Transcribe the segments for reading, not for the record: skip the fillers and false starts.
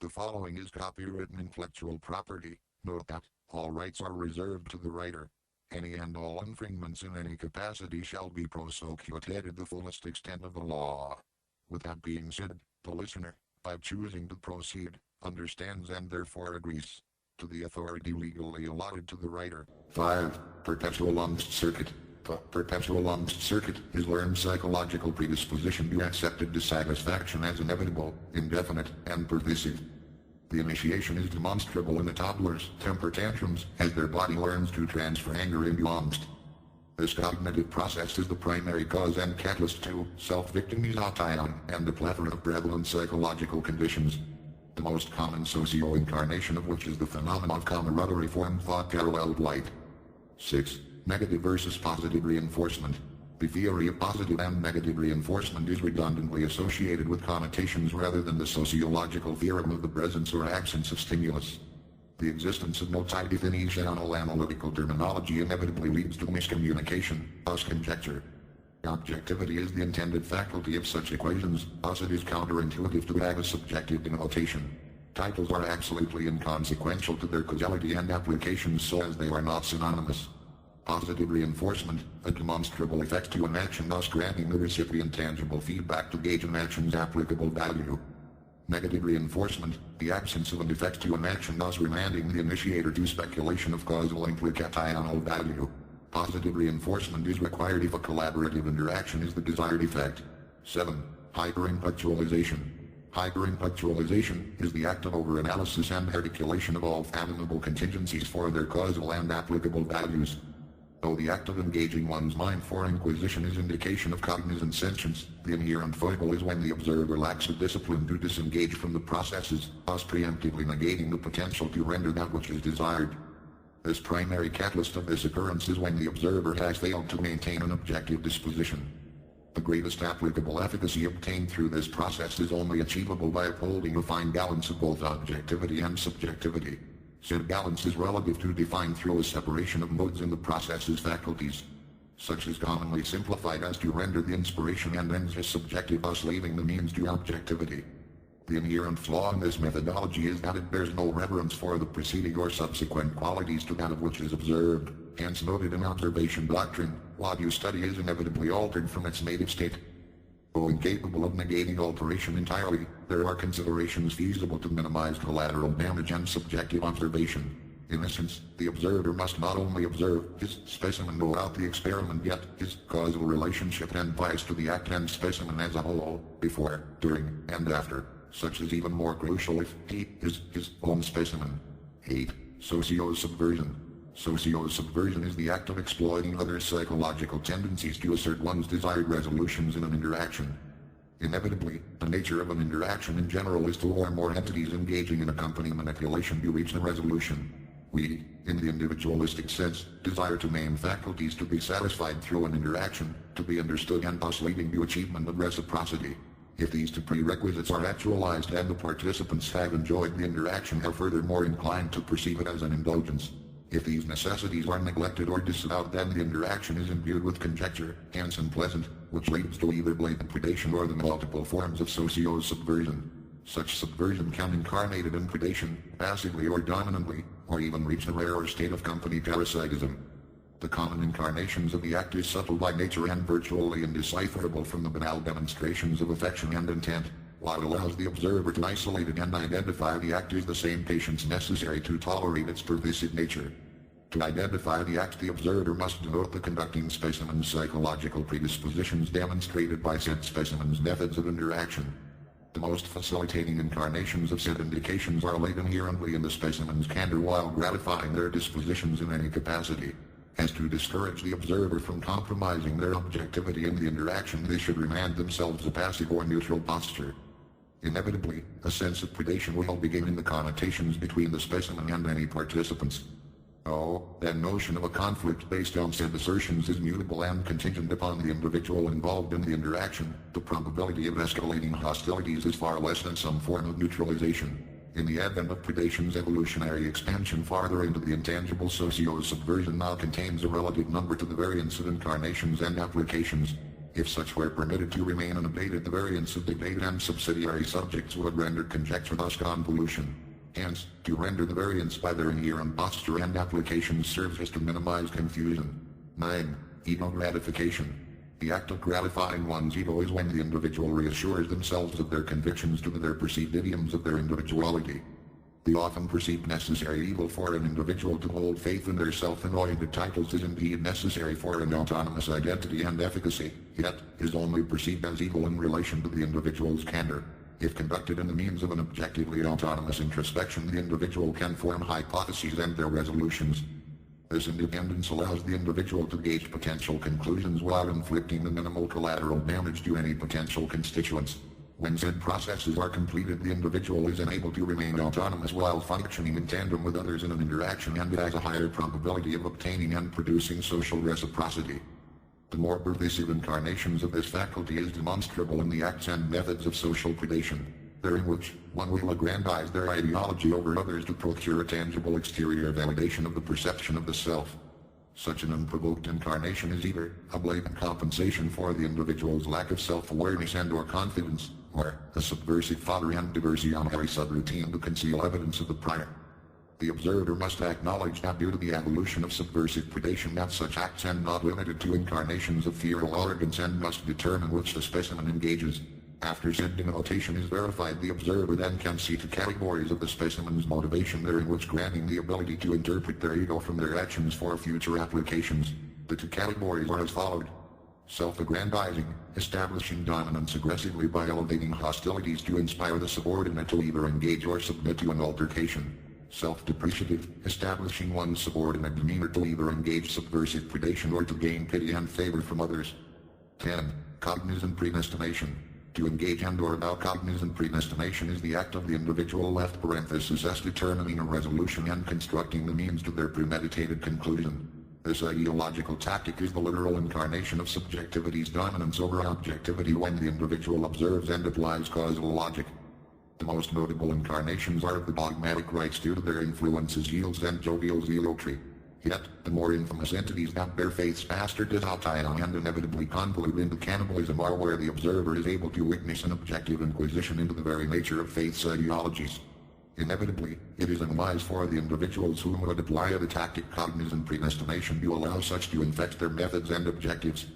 The following is copywritten intellectual property. Note that all rights are reserved to the writer. Any and all infringements in any capacity shall be prosecuted at the fullest extent of the law. With that being said, the listener, by choosing to proceed, understands and therefore agrees to the authority legally allotted to the writer. 5. Perpetual Angst Circuit. The perpetual Angst Circuit is learned psychological predisposition to accepted dissatisfaction as inevitable, indefinite, and pervasive. The initiation is demonstrable in the toddler's temper tantrums as their body learns to transfer anger into angst. This cognitive process is the primary cause and catalyst to self-victimization and a plethora of prevalent psychological conditions. The most common socio-incarnation of which is the phenomenon of camaraderie formed thought paralleled light. 6. Negative versus positive reinforcement. The theory of positive and negative reinforcement is redundantly associated with connotations rather than the sociological theorem of the presence or absence of stimulus. The existence of multi-definitional analytical terminology inevitably leads to miscommunication, thus conjecture. Objectivity is the intended faculty of such equations, thus it is counterintuitive to have a subjective denotation. Titles are absolutely inconsequential to their causality and applications so as they are not synonymous. Positive reinforcement, a demonstrable effect to an action, thus granting the recipient tangible feedback to gauge an action's applicable value. Negative reinforcement, the absence of an effect to an action, thus remanding the initiator to speculation of causal implicational value. Positive reinforcement is required if a collaborative interaction is the desired effect. 7. Hyperintellectualization. Hyperintellectualization is the act of overanalysis and articulation of all fathomable contingencies for their causal and applicable values. Though the act of engaging one's mind for inquisition is indication of cognizant sentience, the inherent foible is when the observer lacks the discipline to disengage from the processes, thus preemptively negating the potential to render that which is desired. This primary catalyst of this occurrence is when the observer has failed to maintain an objective disposition. The greatest applicable efficacy obtained through this process is only achievable by upholding a fine balance of both objectivity and subjectivity. Said balance is relative to defined through a separation of modes in the process's faculties. Such is commonly simplified as to render the inspiration and ends as subjective, thus leaving the means to objectivity. The inherent flaw in this methodology is that it bears no reverence for the preceding or subsequent qualities to that of which is observed, hence noted in observation doctrine, what you study is inevitably altered from its native state. Though incapable of negating alteration entirely, there are considerations feasible to minimize collateral damage and subjective observation. In essence, the observer must not only observe his specimen throughout the experiment yet his causal relationship and bias to the act and specimen as a whole, before, during, and after. Such is even more crucial if he is his own specimen. 8. Sociosubversion. Sociosubversion is the act of exploiting other psychological tendencies to assert one's desired resolutions in an interaction. Inevitably, the nature of an interaction in general is two or more entities engaging in a company manipulation to reach a resolution. We, in the individualistic sense, desire to name faculties to be satisfied through an interaction, to be understood and thus leading to achievement of reciprocity. If these two prerequisites are actualized and the participants have enjoyed the interaction, are furthermore inclined to perceive it as an indulgence. If these necessities are neglected or disavowed, then the interaction is imbued with conjecture, hence unpleasant, which leads to either blatant predation or the multiple forms of socio-subversion. Such subversion can incarnate in predation, passively or dominantly, or even reach a rarer state of company parasitism. The common incarnations of the act is subtle by nature and virtually indecipherable from the banal demonstrations of affection and intent. What allows the observer to isolate it and identify the act is the same patience necessary to tolerate its pervasive nature. To identify the act, the observer must denote the conducting specimen's psychological predispositions demonstrated by said specimen's methods of interaction. The most facilitating incarnations of said indications are laid inherently in the specimen's candor while gratifying their dispositions in any capacity. As to discourage the observer from compromising their objectivity in the interaction, they should remand themselves a passive or neutral posture. Inevitably, a sense of predation will begin in the connotations between the specimen and any participants. That notion of a conflict based on said assertions is mutable and contingent upon the individual involved in the interaction. The probability of escalating hostilities is far less than some form of neutralization. In the advent of predation's evolutionary expansion farther into the intangible, socio-subversion now contains a relative number to the variance of incarnations and applications. if such were permitted to remain unabated, the variance of debate and subsidiary subjects would render conjecture thus convolution. Hence, to render the variance by their inherent posture and application serves as to minimize confusion. 9. Ego gratification. The act of gratifying one's ego is when the individual reassures themselves of their convictions to their perceived idioms of their individuality. The often perceived necessary evil for an individual to hold faith in their self-anointed titles is indeed necessary for an autonomous identity and efficacy, yet is only perceived as evil in relation to the individual's candor. If conducted in the means of an objectively autonomous introspection, the individual can form hypotheses and their resolutions. This independence allows the individual to gauge potential conclusions while inflicting the minimal collateral damage to any potential constituents. When said processes are completed, the individual is enabled to remain autonomous while functioning in tandem with others in an interaction and has a higher probability of obtaining and producing social reciprocity. The more pervasive incarnations of this faculty is demonstrable in the acts and methods of social predation, during which one will aggrandize their ideology over others to procure a tangible exterior validation of the perception of the self. Such an unprovoked incarnation is either a blatant compensation for the individual's lack of self-awareness and/or confidence, or a subversive fodder and diversionary subroutine to conceal evidence of the prior. The observer must acknowledge that due to the evolution of subversive predation that such acts are not limited to incarnations of feral arrogance and must determine which the specimen engages. After said denotation is verified, the observer then can see two categories of the specimen's motivation during which granting the ability to interpret their ego from their actions for future applications. The two categories are as followed. Self-aggrandizing, establishing dominance aggressively by elevating hostilities to inspire the subordinate to either engage or submit to an altercation. Self-depreciative, establishing one's subordinate demeanor to either engage subversive predation or to gain pity and favor from others. 10. Cognizant predestination. To engage and/or allow cognizant predestination is the act of the individual left parenthesis as determining a resolution and constructing the means to their premeditated conclusion. This ideological tactic is the literal incarnation of subjectivity's dominance over objectivity when the individual observes and applies causal logic. The most notable incarnations are of the dogmatic rites due to their influences yields and jovial zealotry. Yet, the more infamous entities that bear faith's bastardization and inevitably convolute into cannibalism are where the observer is able to witness an objective inquisition into the very nature of faith's ideologies. Inevitably, it is unwise for the individuals who would apply the tactic cognizant predestination to allow such to infect their methods and objectives.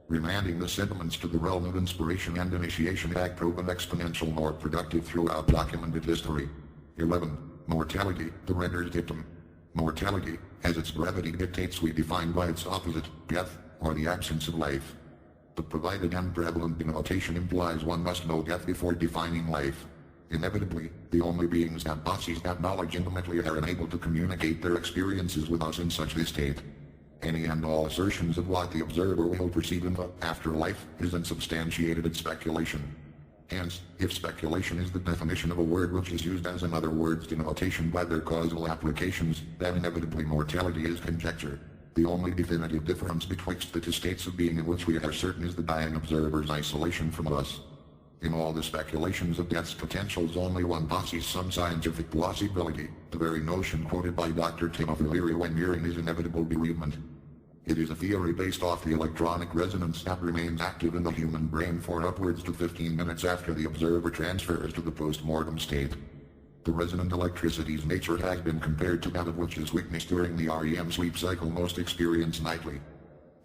Remanding the sentiments to the realm of inspiration and initiation have proven exponential more productive throughout documented history. 11. Mortality, the render's dictum. Mortality, as its brevity dictates, we define by its opposite, death, or the absence of life. The provided and prevalent denotation implies one must know death before defining life. Inevitably, the only beings that possess that knowledge intimately are unable to communicate their experiences with us in such a state. Any and all assertions of what the observer will perceive in the afterlife is unsubstantiated in speculation. Hence, if speculation is the definition of a word which is used as another word's denotation by their causal applications, then inevitably mortality is conjecture. The only definitive difference betwixt the two states of being in which we are certain is the dying observer's isolation from us. In all the speculations of death's potentials, only one possesses some scientific plausibility, the very notion quoted by Dr. Timothy Leary when nearing his inevitable bereavement. It is a theory based off the electronic resonance that remains active in the human brain for upwards to 15 minutes after the observer transfers to the post-mortem state. The resonant electricity's nature has been compared to that of which is witnessed during the REM sleep cycle most experience nightly.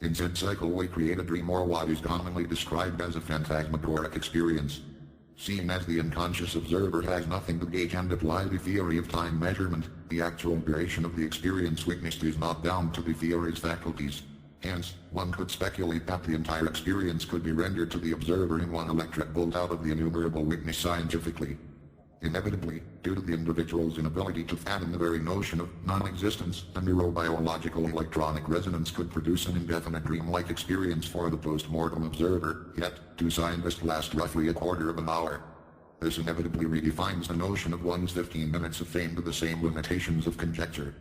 In said cycle we create a dream or what is commonly described as a phantasmagoric experience. Seeing as the unconscious observer has nothing to gauge and apply the theory of time measurement, the actual duration of the experience witnessed is not bound to the theory's faculties. Hence, one could speculate that the entire experience could be rendered to the observer in one electric volt out of the innumerable witness scientifically. Inevitably, due to the individual's inability to fathom the very notion of non-existence, a neurobiological electronic resonance could produce an indefinite dream-like experience for the post-mortem observer, yet, to scientists last roughly a quarter of an hour. This inevitably redefines the notion of one's 15 minutes of fame to the same limitations of conjecture.